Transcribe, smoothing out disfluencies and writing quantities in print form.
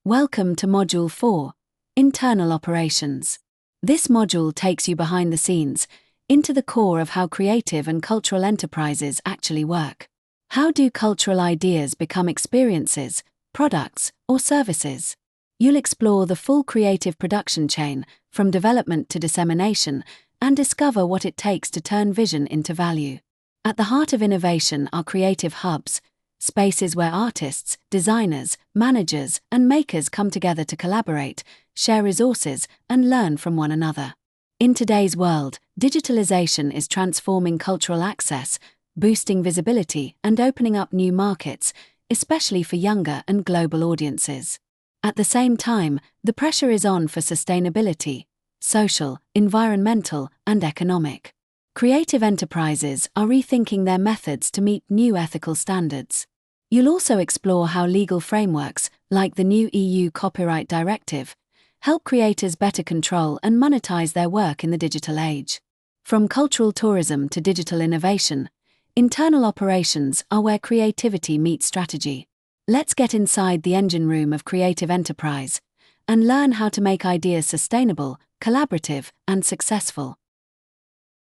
Welcome to Module 4, Internal Operations. This module takes you behind the scenes, into the core of how creative and cultural enterprises actually work. How do cultural ideas become experiences, products, or services? You'll explore the full creative production chain, from development to dissemination, and discover what it takes to turn vision into value. At the heart of innovation are creative hubs, spaces where artists, designers, managers, and makers come together to collaborate, share resources, and learn from one another. In today's world, digitalization is transforming cultural access, boosting visibility, and opening up new markets, especially for younger and global audiences. At the same time, the pressure is on for sustainability, social, environmental, and economic. Creative enterprises are rethinking their methods to meet new ethical standards. You'll also explore how legal frameworks, like the new EU Copyright Directive, help creators better control and monetize their work in the digital age. From cultural tourism to digital innovation, internal operations are where creativity meets strategy. Let's get inside the engine room of creative enterprise and learn how to make ideas sustainable, collaborative, and successful.